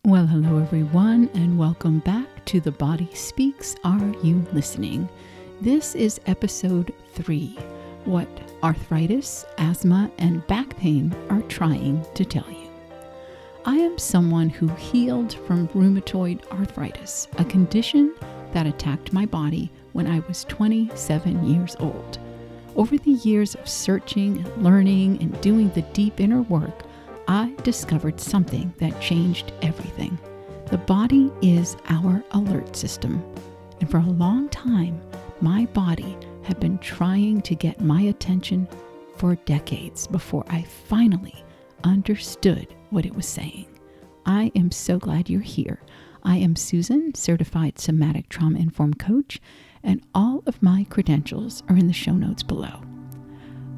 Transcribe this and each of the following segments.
Well, hello everyone, and welcome back to The Body Speaks. Are you listening? This is episode 3, what arthritis, asthma, and back pain are trying to tell you. I am someone who healed from rheumatoid arthritis, a condition that attacked my body when I was 27 years old. Over the years of searching, learning, and doing the deep inner work, I discovered something that changed everything. The body is our alert system, and for a long time, my body had been trying to get my attention for decades before I finally understood what it was saying. I am so glad you're here. I am Susan, certified somatic trauma-informed coach, and all of my credentials are in the show notes below.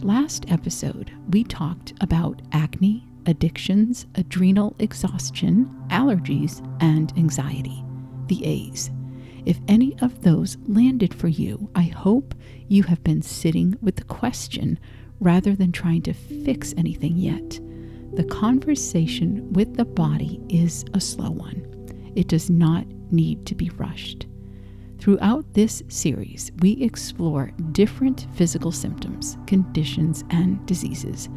Last episode, we talked about acne, addictions, adrenal exhaustion, allergies, and anxiety, the A's. If any of those landed for you, I hope you have been sitting with the question rather than trying to fix anything yet. The conversation with the body is a slow one. It does not need to be rushed. Throughout this series, we explore different physical symptoms, conditions, and diseases,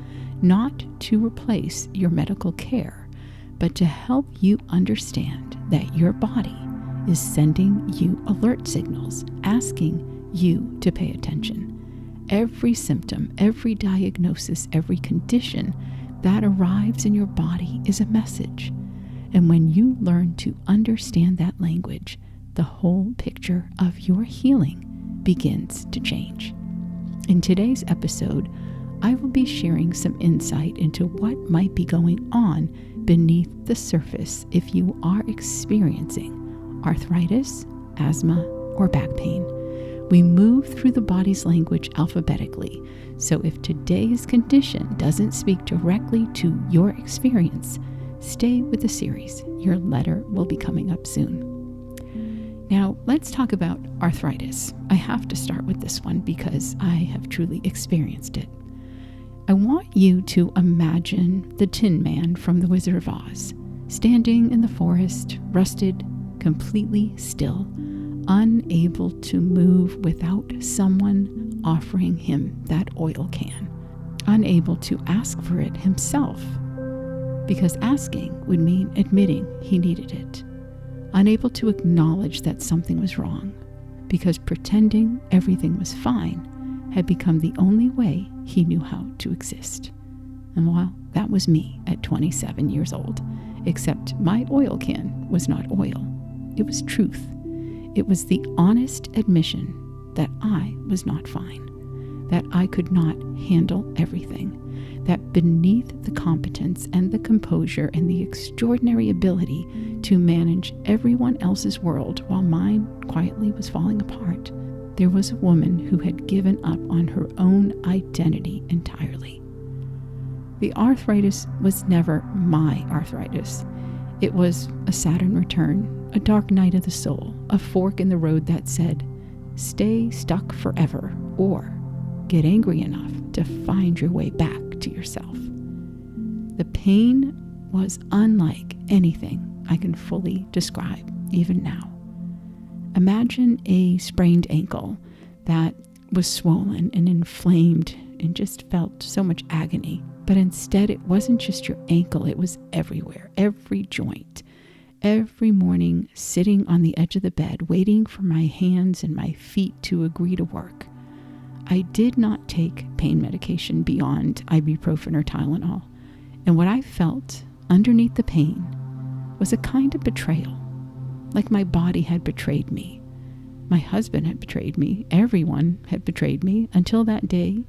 not to replace your medical care, but to help you understand that your body is sending you alert signals, asking you to pay attention. Every symptom, every diagnosis, every condition that arrives in your body is a message. And when you learn to understand that language, the whole picture of your healing begins to change. In today's episode, I will be sharing some insight into what might be going on beneath the surface if you are experiencing arthritis, asthma, or back pain. We move through the body's language alphabetically, so if today's condition doesn't speak directly to your experience, stay with the series. Your letter will be coming up soon. Now, let's talk about arthritis. I have to start with this one because I have truly experienced it. I want you to imagine the Tin Man from The Wizard of Oz, standing in the forest, rusted, completely still, unable to move without someone offering him that oil can, unable to ask for it himself, because asking would mean admitting he needed it, unable to acknowledge that something was wrong, because pretending everything was fine had become the only way he knew how to exist. And well, that was me at 27 years old, except my oil can was not oil. It was truth. It was the honest admission that I was not fine, that I could not handle everything, that beneath the competence and the composure and the extraordinary ability to manage everyone else's world while mine quietly was falling apart, there was a woman who had given up on her own identity entirely. The arthritis was never my arthritis. It was a Saturn return, a dark night of the soul, a fork in the road that said, stay stuck forever, or get angry enough to find your way back to yourself. The pain was unlike anything I can fully describe even now. Imagine a sprained ankle that was swollen and inflamed and just felt so much agony. But instead, it wasn't just your ankle, it was everywhere, every joint. Every morning, sitting on the edge of the bed, waiting for my hands and my feet to agree to work. I did not take pain medication beyond ibuprofen or Tylenol. And what I felt underneath the pain was a kind of betrayal. Like my body had betrayed me. My husband had betrayed me. Everyone had betrayed me until that day,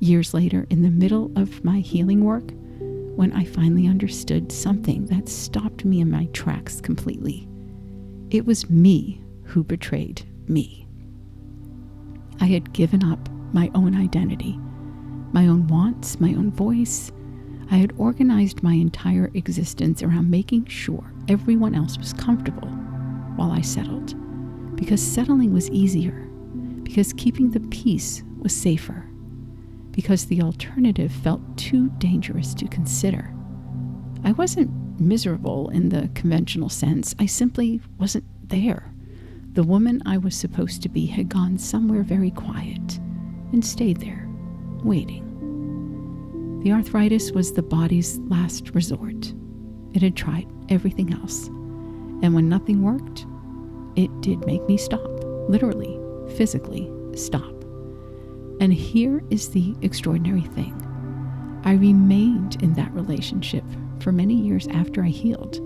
years later, in the middle of my healing work, when I finally understood something that stopped me in my tracks completely. It was me who betrayed me. I had given up my own identity, my own wants, my own voice. I had organized my entire existence around making sure everyone else was comfortable while I settled, because settling was easier, because keeping the peace was safer, because the alternative felt too dangerous to consider. I wasn't miserable in the conventional sense. I simply wasn't there. The woman I was supposed to be had gone somewhere very quiet and stayed there, waiting. The arthritis was the body's last resort. It had tried everything else. And when nothing worked, it did make me stop. Literally, physically stop. And here is the extraordinary thing. I remained in that relationship for many years after I healed.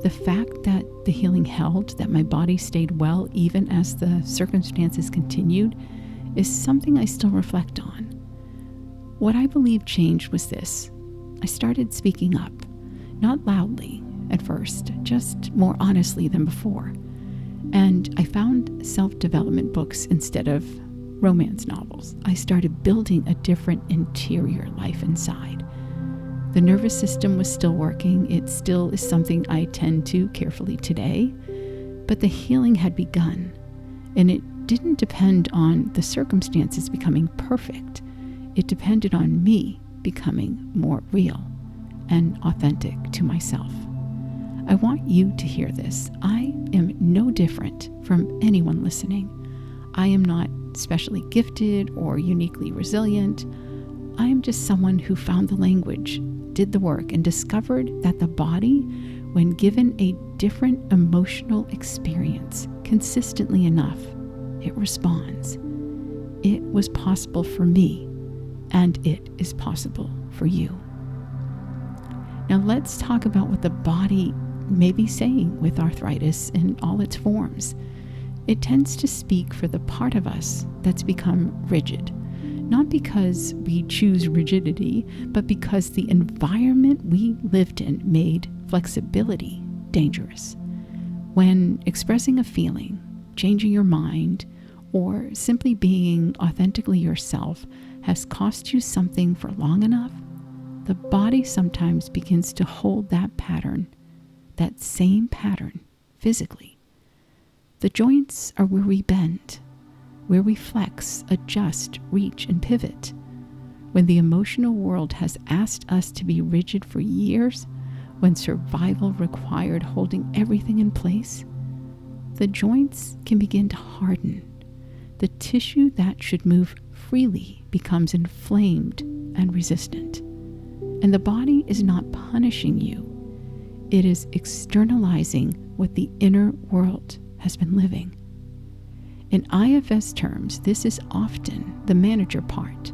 The fact that the healing held, that my body stayed well even as the circumstances continued, is something I still reflect on. What I believe changed was this. I started speaking up, not loudly at first, just more honestly than before. And I found self-development books instead of romance novels. I started building a different interior life inside. The nervous system was still working. It still is something I tend to carefully today. But the healing had begun, and it didn't depend on the circumstances becoming perfect. It depended on me becoming more real and authentic to myself. I want you to hear this. I am no different from anyone listening. I am not specially gifted or uniquely resilient. I am just someone who found the language, did the work, and discovered that the body, when given a different emotional experience consistently enough, it responds. It was possible for me, and it is possible for you. Now let's talk about what the body may be saying with arthritis in all its forms. It tends to speak for the part of us that's become rigid, not because we choose rigidity, but because the environment we lived in made flexibility dangerous. When expressing a feeling, changing your mind, or simply being authentically yourself has cost you something for long enough, the body sometimes begins to hold that pattern, that same pattern, physically. The joints are where we bend, where we flex, adjust, reach, and pivot. When the emotional world has asked us to be rigid for years, when survival required holding everything in place, the joints can begin to harden. The tissue that should move freely becomes inflamed and resistant. And the body is not punishing you. It is externalizing what the inner world has been living. In IFS terms, this is often the manager part,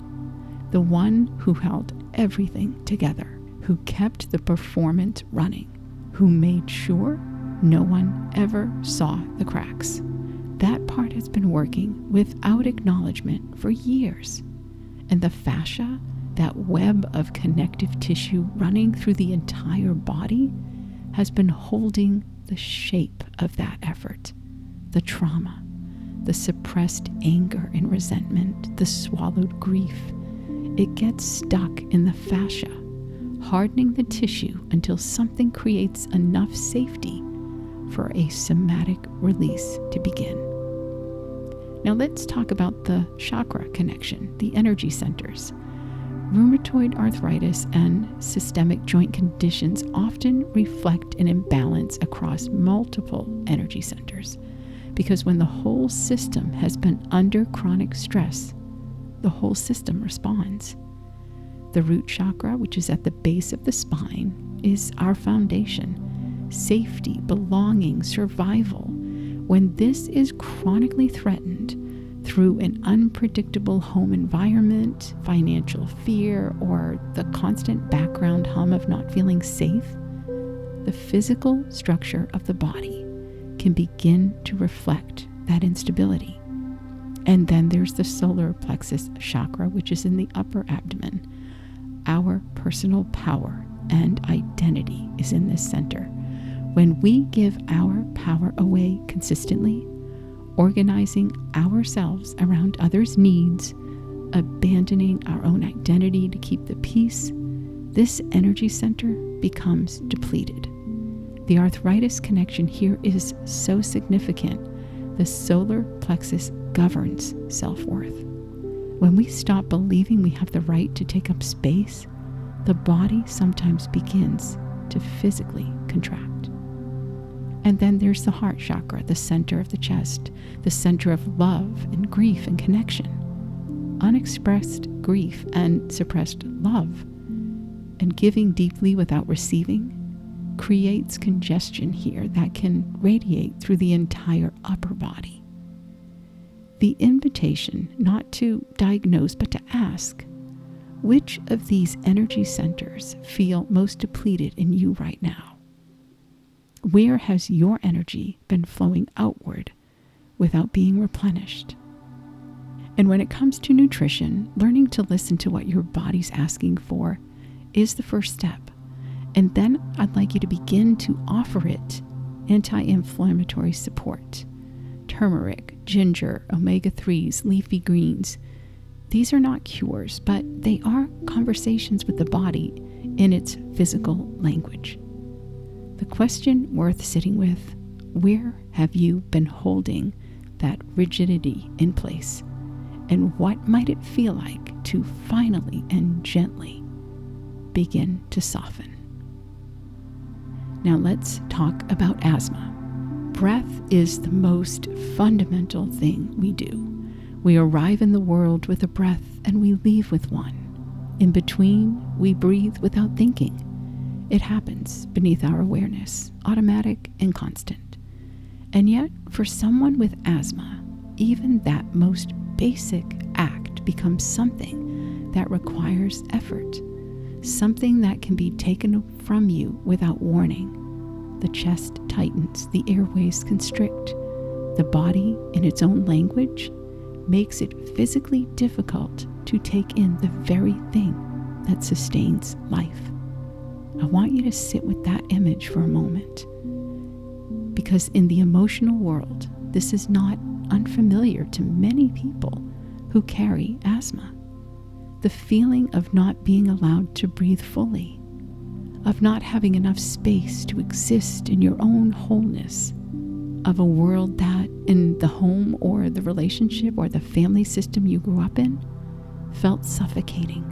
the one who held everything together, who kept the performance running, who made sure no one ever saw the cracks. That part has been working without acknowledgement for years. And the fascia, that web of connective tissue running through the entire body, has been holding the shape of that effort, the trauma, the suppressed anger and resentment, the swallowed grief. It gets stuck in the fascia, hardening the tissue until something creates enough safety for a somatic release to begin. Now let's talk about the chakra connection, the energy centers. Rheumatoid arthritis and systemic joint conditions often reflect an imbalance across multiple energy centers, because when the whole system has been under chronic stress, the whole system responds. The root chakra, which is at the base of the spine, is our foundation, safety, belonging, survival. When this is chronically threatened through an unpredictable home environment, financial fear, or the constant background hum of not feeling safe, the physical structure of the body can begin to reflect that instability. And then there's the solar plexus chakra, which is in the upper abdomen. Our personal power and identity is in this center. When we give our power away consistently, organizing ourselves around others' needs, abandoning our own identity to keep the peace, this energy center becomes depleted. The arthritis connection here is so significant. The solar plexus governs self-worth. When we stop believing we have the right to take up space, the body sometimes begins to physically contract. And then there's the heart chakra, the center of the chest, the center of love and grief and connection. Unexpressed grief and suppressed love, and giving deeply without receiving, creates congestion here that can radiate through the entire upper body. The invitation not to diagnose but to ask, which of these energy centers feel most depleted in you right now? Where has your energy been flowing outward without being replenished? And when it comes to nutrition, learning to listen to what your body's asking for is the first step. And then I'd like you to begin to offer it anti-inflammatory support. Turmeric, ginger, omega-3s, leafy greens. These are not cures, but they are conversations with the body in its physical language. The question worth sitting with, where have you been holding that rigidity in place? And what might it feel like to finally and gently begin to soften? Now let's talk about asthma. Breath is the most fundamental thing we do. We arrive in the world with a breath and we leave with one. In between, we breathe without thinking. It happens beneath our awareness, automatic and constant. And yet, for someone with asthma, even that most basic act becomes something that requires effort, something that can be taken from you without warning. The chest tightens, the airways constrict. The body, in its own language, makes it physically difficult to take in the very thing that sustains life. I want you to sit with that image for a moment, because in the emotional world, this is not unfamiliar to many people who carry asthma. The feeling of not being allowed to breathe fully, of not having enough space to exist in your own wholeness, of a world that, in the home or the relationship or the family system you grew up in, felt suffocating.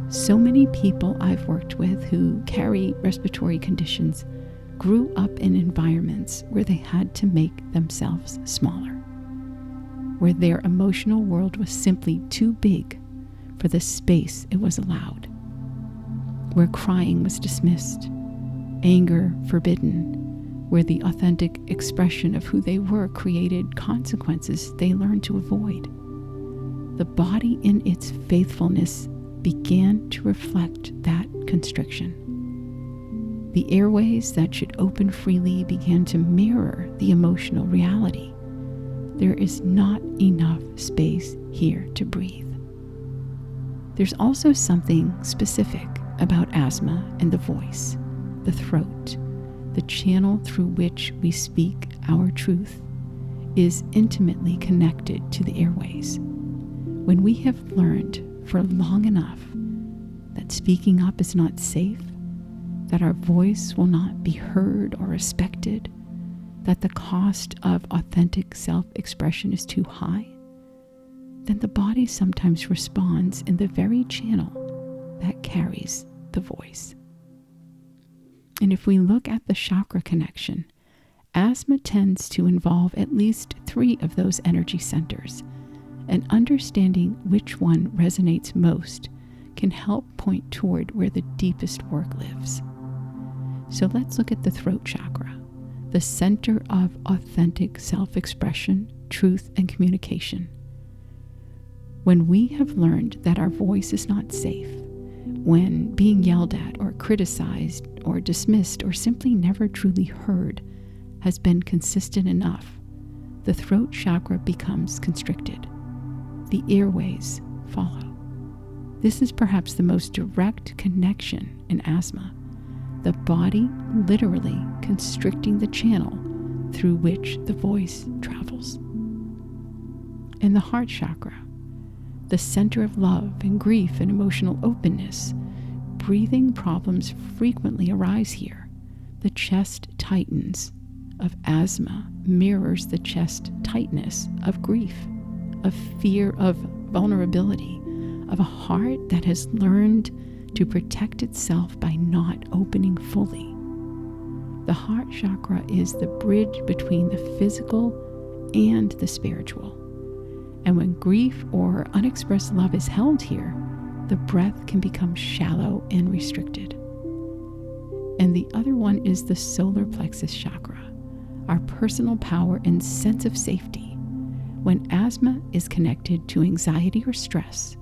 So many people I've worked with who carry respiratory conditions grew up in environments where they had to make themselves smaller, where their emotional world was simply too big for the space it was allowed, where crying was dismissed, anger forbidden, where the authentic expression of who they were created consequences they learned to avoid. The body in its faithfulness began to reflect that constriction. The airways that should open freely began to mirror the emotional reality. There is not enough space here to breathe. There's also something specific about asthma and the voice, the throat, the channel through which we speak our truth is intimately connected to the airways. When we have learned for long enough that speaking up is not safe, that our voice will not be heard or respected, that the cost of authentic self-expression is too high, then the body sometimes responds in the very channel that carries the voice. And if we look at the chakra connection, asthma tends to involve at least 3 of those energy centers, and understanding which one resonates most can help point toward where the deepest work lives. So let's look at the throat chakra, the center of authentic self-expression, truth, and communication. When we have learned that our voice is not safe, when being yelled at or criticized or dismissed or simply never truly heard has been consistent enough, the throat chakra becomes constricted. The airways follow. This is perhaps the most direct connection in asthma, the body literally constricting the channel through which the voice travels. And the heart chakra, the center of love and grief and emotional openness, breathing problems frequently arise here. The chest tightens of asthma mirrors the chest tightness of grief, of fear of vulnerability, of a heart that has learned to protect itself by not opening fully. The heart chakra is the bridge between the physical and the spiritual. And when grief or unexpressed love is held here, the breath can become shallow and restricted. And the other one is the solar plexus chakra, our personal power and sense of safety. When asthma is connected to anxiety or stress,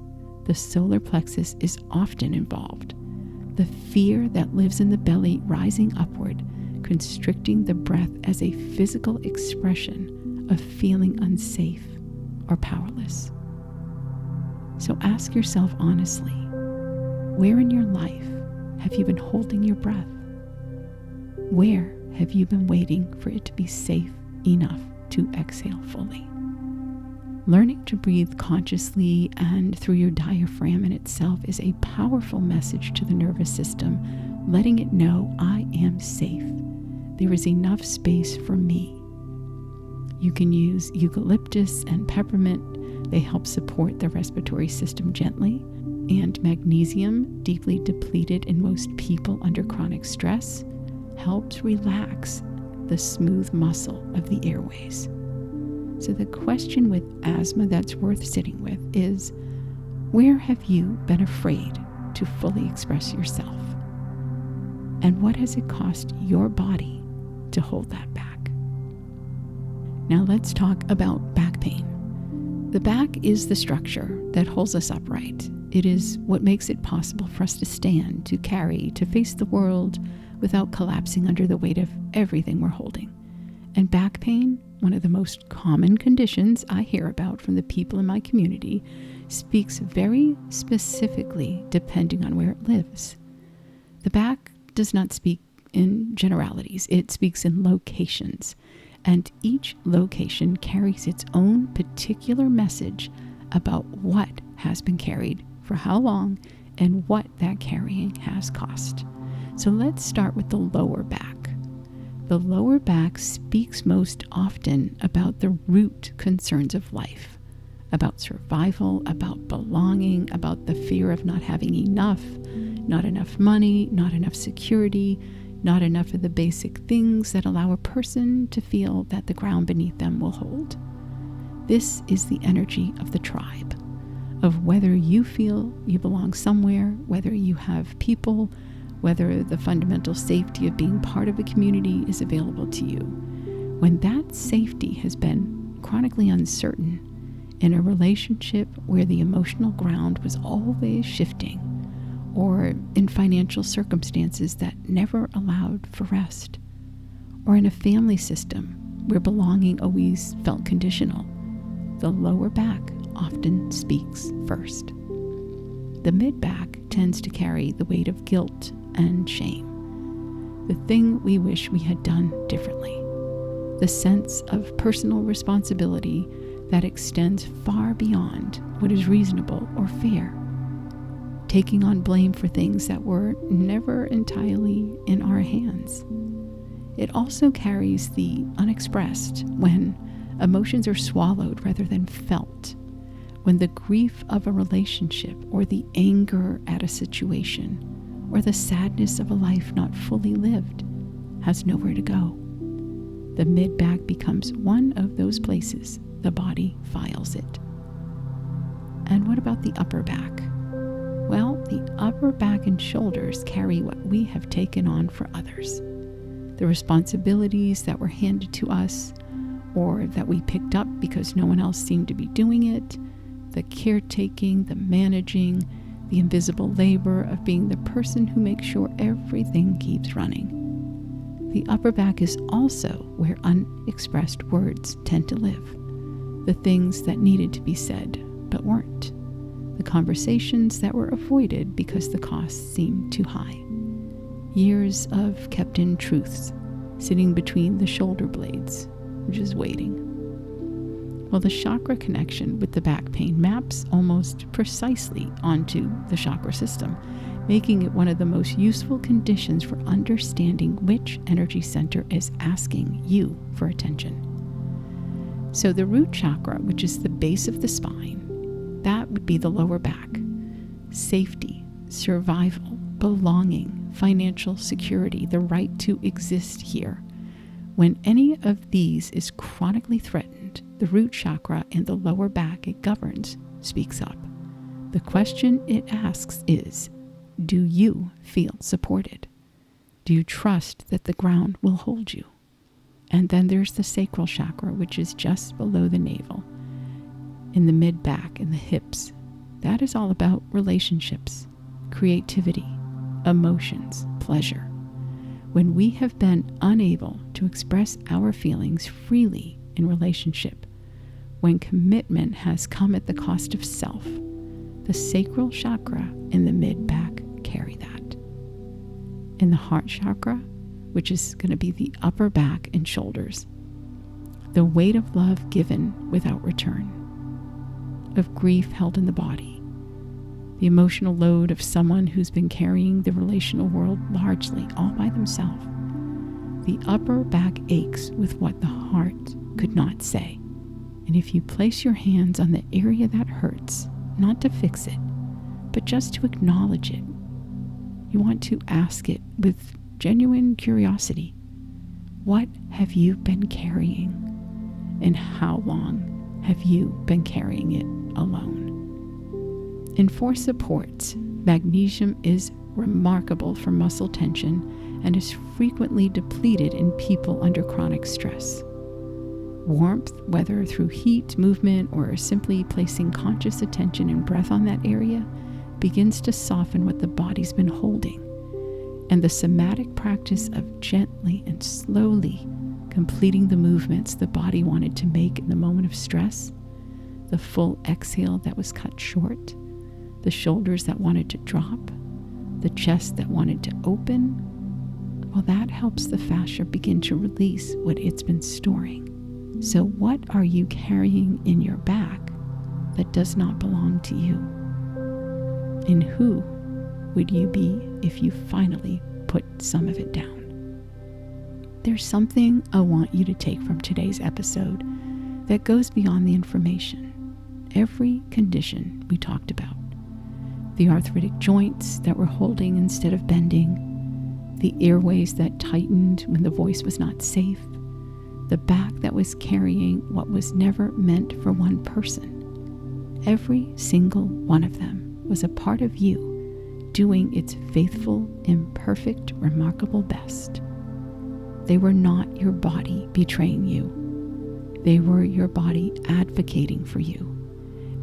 the solar plexus is often involved. The fear that lives in the belly rising upward, constricting the breath as a physical expression of feeling unsafe or powerless. So ask yourself honestly, where in your life have you been holding your breath? Where have you been waiting for it to be safe enough to exhale fully? Learning to breathe consciously and through your diaphragm in itself is a powerful message to the nervous system, letting it know, I am safe. There is enough space for me. You can use eucalyptus and peppermint. They help support the respiratory system gently. And magnesium, deeply depleted in most people under chronic stress, helps relax the smooth muscle of the airways. So the question with asthma that's worth sitting with is, where have you been afraid to fully express yourself? And what has it cost your body to hold that back? Now let's talk about back pain. The back is the structure that holds us upright. It is what makes it possible for us to stand, to carry, to face the world without collapsing under the weight of everything we're holding. And back pain, one of the most common conditions I hear about from the people in my community, speaks very specifically depending on where it lives. The back does not speak in generalities. It speaks in locations. And each location carries its own particular message about what has been carried for how long and what that carrying has cost. So let's start with the lower back. The lower back speaks most often about the root concerns of life, about survival, about belonging, about the fear of not having enough, not enough money, not enough security, not enough of the basic things that allow a person to feel that the ground beneath them will hold. This is the energy of the tribe, of whether you feel you belong somewhere, whether you have people, whether the fundamental safety of being part of a community is available to you. When that safety has been chronically uncertain in a relationship where the emotional ground was always shifting, or in financial circumstances that never allowed for rest, or in a family system where belonging always felt conditional, the lower back often speaks first. The mid-back tends to carry the weight of guilt and shame, the thing we wish we had done differently, the sense of personal responsibility that extends far beyond what is reasonable or fair, taking on blame for things that were never entirely in our hands. It also carries the unexpressed, when emotions are swallowed rather than felt, when the grief of a relationship or the anger at a situation or the sadness of a life not fully lived has nowhere to go. The mid-back becomes one of those places the body files it. And what about the upper back? Well, the upper back and shoulders carry what we have taken on for others. The responsibilities that were handed to us or that we picked up because no one else seemed to be doing it, the caretaking, the managing, the invisible labor of being the person who makes sure everything keeps running. The upper back is also where unexpressed words tend to live. The things that needed to be said but weren't. The conversations that were avoided because the costs seemed too high. Years of kept-in truths sitting between the shoulder blades, just waiting. Well, the chakra connection with the back pain maps almost precisely onto the chakra system, making it one of the most useful conditions for understanding which energy center is asking you for attention. So the root chakra, which is the base of the spine, that would be the lower back. Safety, survival, belonging, financial security, the right to exist here. When any of these is chronically threatened, the root chakra and the lower back it governs speaks up. The question it asks is, do you feel supported? Do you trust that the ground will hold you? And then there's the sacral chakra, which is just below the navel, in the mid-back and the hips. That is all about relationships, creativity, emotions, pleasure. When we have been unable to express our feelings freely in relationship, when commitment has come at the cost of self, the sacral chakra and the mid-back carry that. In the heart chakra, which is going to be the upper back and shoulders, the weight of love given without return, of grief held in the body, the emotional load of someone who's been carrying the relational world largely all by themselves. The upper back aches with what the heart could not say. And if you place your hands on the area that hurts, not to fix it, but just to acknowledge it, you want to ask it with genuine curiosity, what have you been carrying? And how long have you been carrying it alone? And for support, magnesium is remarkable for muscle tension and is frequently depleted in people under chronic stress. Warmth, whether through heat, movement, or simply placing conscious attention and breath on that area, begins to soften what the body's been holding. And the somatic practice of gently and slowly completing the movements the body wanted to make in the moment of stress, the full exhale that was cut short, the shoulders that wanted to drop, the chest that wanted to open, well, that helps the fascia begin to release what it's been storing. So what are you carrying in your back that does not belong to you? And who would you be if you finally put some of it down? There's something I want you to take from today's episode that goes beyond the information. Every condition we talked about, the arthritic joints that were holding instead of bending, the airways that tightened when the voice was not safe, the back that was carrying what was never meant for one person. Every single one of them was a part of you doing its faithful, imperfect, remarkable best. They were not your body betraying you. They were your body advocating for you,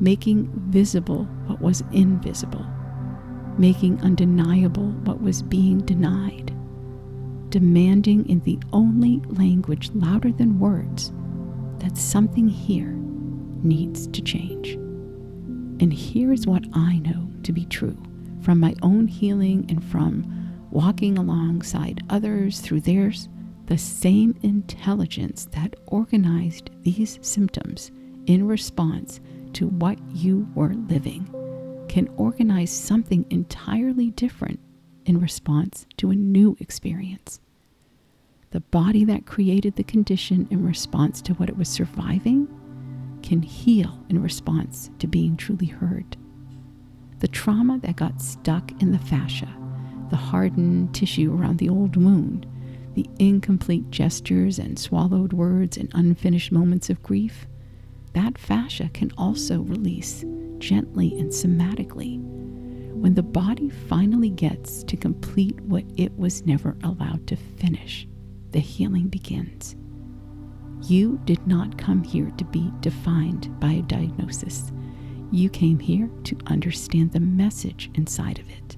making visible what was invisible, making undeniable what was being denied, demanding in the only language louder than words that something here needs to change. And here is what I know to be true from my own healing and from walking alongside others through theirs. The same intelligence that organized these symptoms in response to what you were living can organize something entirely different in response to a new experience. The body that created the condition in response to what it was surviving can heal in response to being truly heard. The trauma that got stuck in the fascia, the hardened tissue around the old wound, the incomplete gestures and swallowed words and unfinished moments of grief, that fascia can also release gently and somatically. When the body finally gets to complete what it was never allowed to finish, the healing begins. You did not come here to be defined by a diagnosis. You came here to understand the message inside of it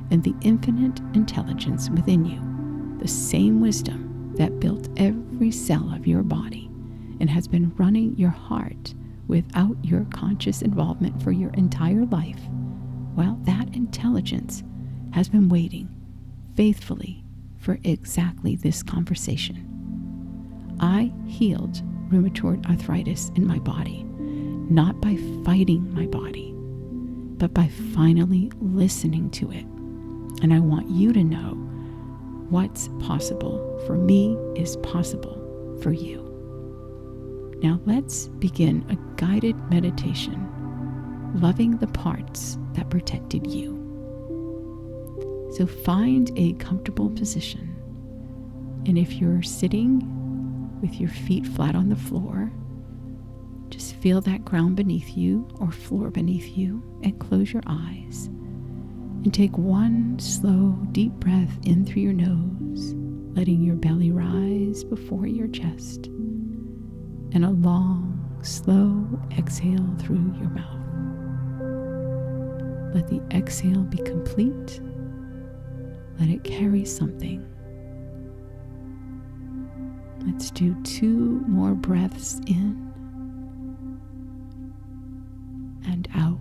and the infinite intelligence within you, the same wisdom that built every cell of your body and has been running your heart without your conscious involvement for your entire life. Well, that intelligence has been waiting faithfully for exactly this conversation. I healed rheumatoid arthritis in my body, not by fighting my body, but by finally listening to it. And I want you to know what's possible for me is possible for you. Now let's begin a guided meditation, loving the parts that protected you. So find a comfortable position. And if you're sitting with your feet flat on the floor, just feel that ground beneath you or floor beneath you and close your eyes. And take one slow, deep breath in through your nose, letting your belly rise before your chest. And a long, slow exhale through your mouth. Let the exhale be complete. Let it carry something. Let's do 2 more breaths in and out.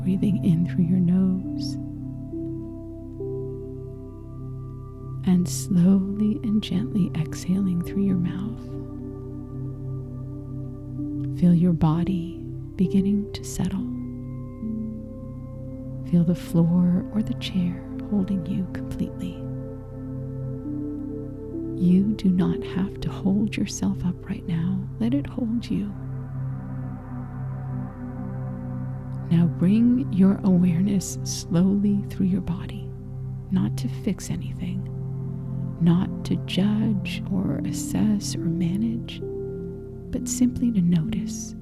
Breathing in through your nose and slowly and gently exhaling through your mouth. Feel your body beginning to settle. Feel the floor or the chair holding you completely. You do not have to hold yourself up right now. Let it hold you. Now bring your awareness slowly through your body, not to fix anything, not to judge or assess or manage, but simply to notice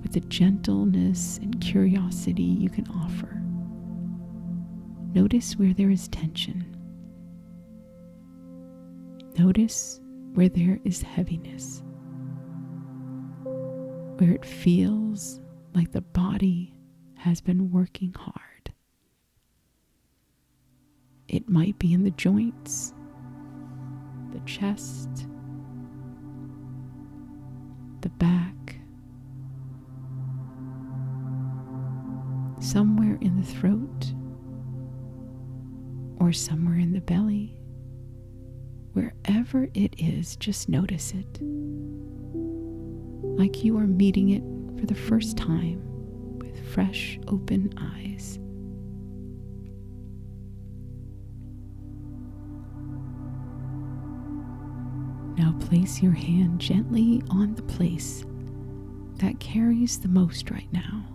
with the gentleness and curiosity you can offer. Notice where there is tension. Notice where there is heaviness, where it feels like the body has been working hard. It might be in the joints, the chest, the back, somewhere in the throat, or somewhere in the belly. Wherever it is, just notice it. Like you are meeting it for the first time with fresh, open eyes. Now place your hand gently on the place that carries the most right now.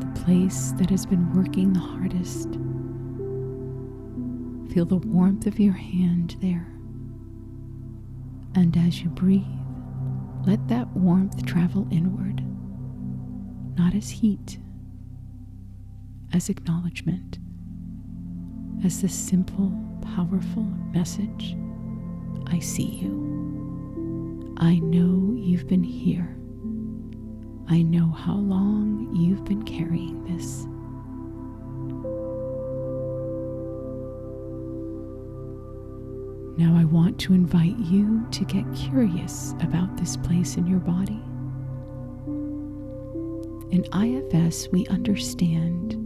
The place that has been working the hardest. Feel the warmth of your hand there. And as you breathe, let that warmth travel inward, not as heat, as acknowledgement, as the simple, powerful message, I see you. I know you've been here. I know how long you've been carrying this. Now I want to invite you to get curious about this place in your body. In IFS, we understand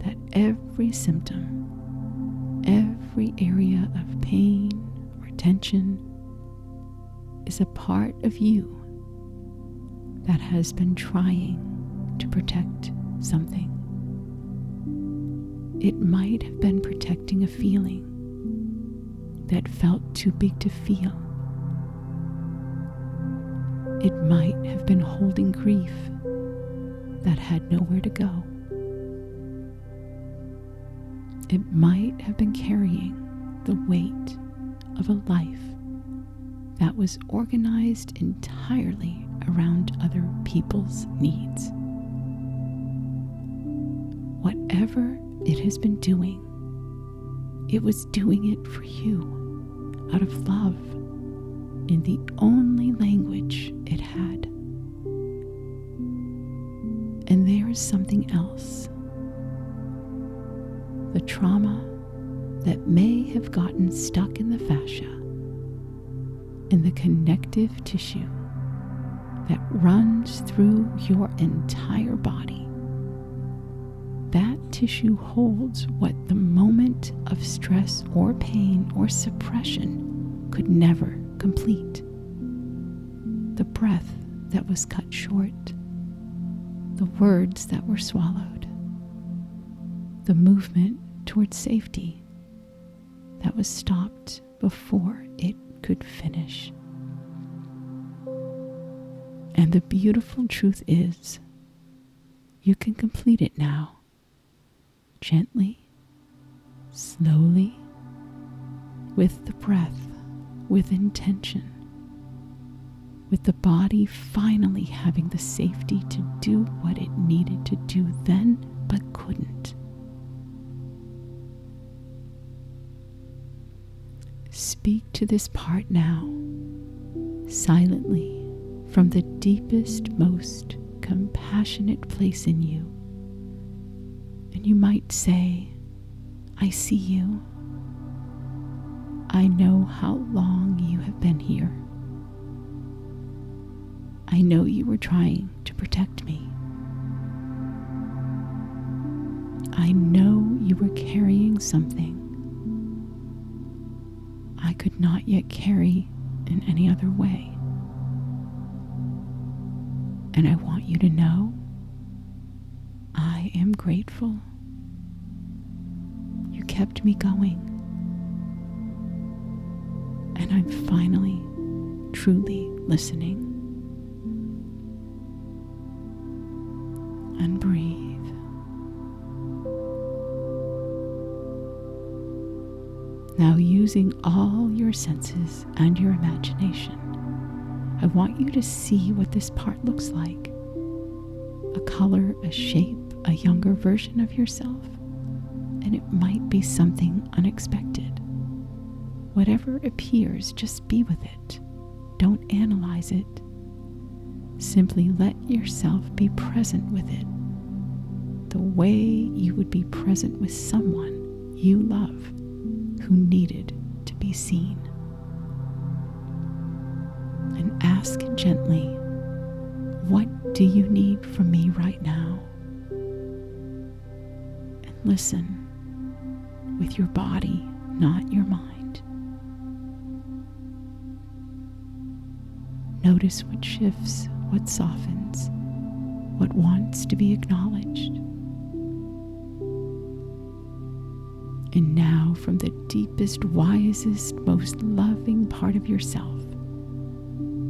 that every symptom, every area of pain or tension is a part of you that has been trying to protect something. It might have been protecting a feeling that felt too big to feel. It might have been holding grief that had nowhere to go. It might have been carrying the weight of a life that was organized entirely around other people's needs. Whatever it has been doing, it was doing it for you, out of love, in the only language it had. And there is something else. The trauma that may have gotten stuck in the fascia, in the connective tissue that runs through your entire body. That tissue holds what the moment of stress or pain or suppression could never complete. The breath that was cut short, the words that were swallowed, the movement towards safety that was stopped before it could finish. And the beautiful truth is You can complete it now. Gently, slowly, with the breath, with intention, with the body finally having the safety to do what it needed to do then, but couldn't. Speak to this part now, silently, from the deepest, most compassionate place in you. And you might say, I see you. I know how long you have been here. I know you were trying to protect me. I know you were carrying something I could not yet carry in any other way. And I want you to know I am grateful. You kept me going. And I'm finally, truly listening. And breathe. Now, using all your senses and your imagination, I want you to see what this part looks like. A color, a shape, a younger version of yourself. And it might be something unexpected. Whatever appears, just be with it. Don't analyze it. Simply let yourself be present with it, the way you would be present with someone you love who needed to be seen. And ask gently, what do you need from me right now? And listen with your body, not your mind. Notice what shifts, what softens, what wants to be acknowledged. And now, from the deepest, wisest, most loving part of yourself,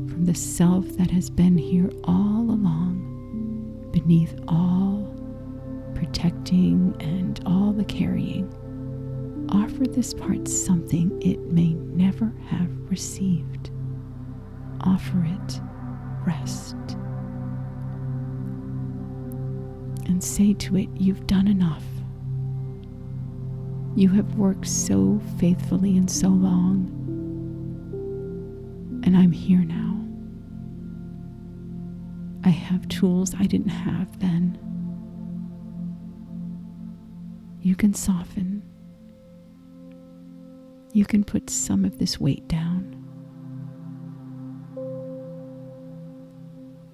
from the self that has been here all along, beneath all protecting and all the carrying, offer this part something it may never have received. Offer it rest. And say to it, you've done enough. You have worked so faithfully and so long, and I'm here now. I have tools I didn't have then. You can soften. You can put some of this weight down.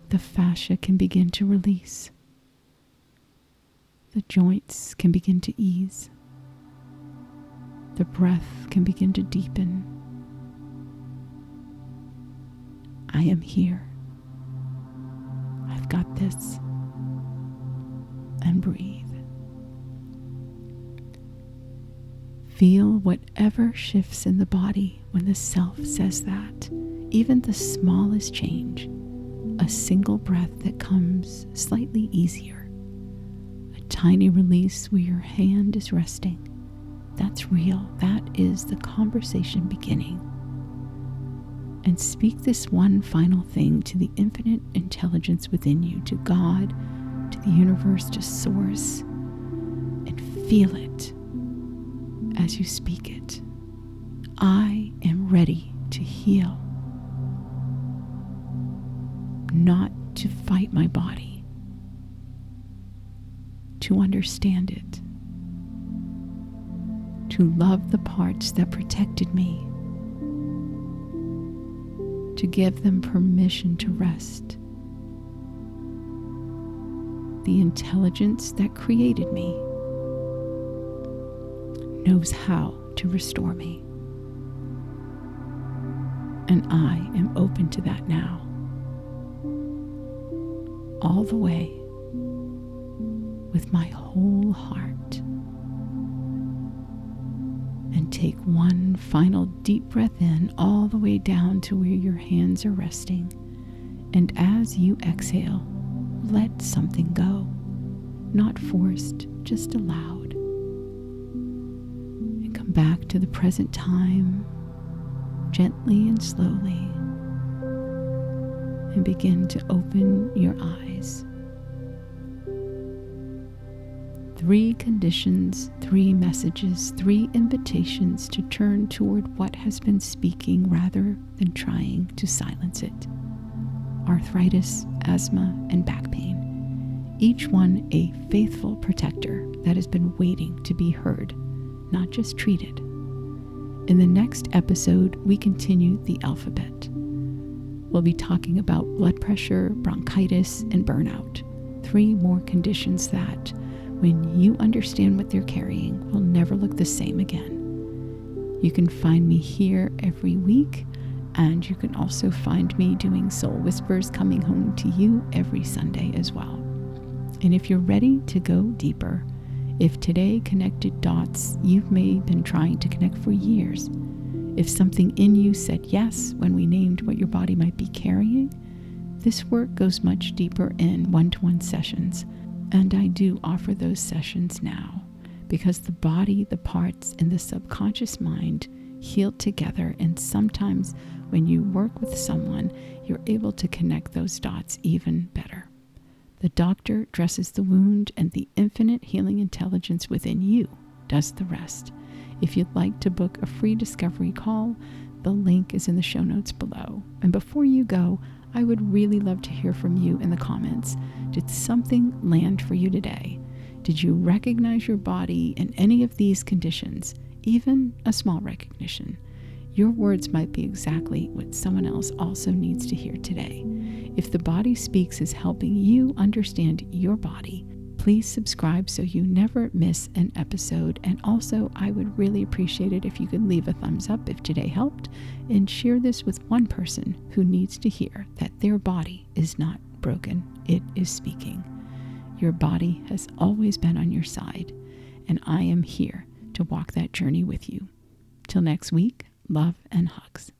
The fascia can begin to release. The joints can begin to ease. The breath can begin to deepen. I am here. I've got this. And breathe. Feel whatever shifts in the body when the self says that, even the smallest change, a single breath that comes slightly easier, a tiny release where your hand is resting. That's real. That is the conversation beginning. And speak this one final thing to the infinite intelligence within you, to God, to the universe, to Source, and feel it as you speak it. I am ready to heal. Not to fight my body, to understand it, to love the parts that protected me, to give them permission to rest. The intelligence that created me knows how to restore me, and I am open to that now. All the way, with my whole heart. And take one final deep breath in, all the way down to where your hands are resting. And as you exhale, let something go. not forced, just allowed. And come back to the present time, gently and slowly, and begin to open your eyes. 3 conditions, 3 messages, 3 invitations to turn toward what has been speaking rather than trying to silence it. Arthritis, asthma, and back pain. Each one a faithful protector that has been waiting to be heard, not just treated. In the next episode, we continue the alphabet. We'll be talking about blood pressure, bronchitis, and burnout. 3 more conditions that, when you understand what they're carrying, will never look the same again. You can find me here every week, and you can also find me doing Soul Whispers coming home to you every Sunday as well. And if you're ready to go deeper, if today connected dots you've maybe been trying to connect for years, if something in you said yes when we named what your body might be carrying, this work goes much deeper in one-to-one sessions. And I do offer those sessions now because the body, the parts, and the subconscious mind heal together. And sometimes when you work with someone, you're able to connect those dots even better. The doctor dresses the wound, and the infinite healing intelligence within you does the rest. If you'd like to book a free discovery call, the link is in the show notes below. And before you go, I would really love to hear from you in the comments. Did something land for you today? Did you recognize your body in any of these conditions, even a small recognition? Your words might be exactly what someone else also needs to hear today. If The Body Speaks is helping you understand your body, please subscribe so you never miss an episode. And also, I would really appreciate it if you could leave a thumbs up if today helped, and share this with one person who needs to hear that their body is not broken. It is speaking. Your body has always been on your side, and I am here to walk that journey with you. Till next week, love and hugs.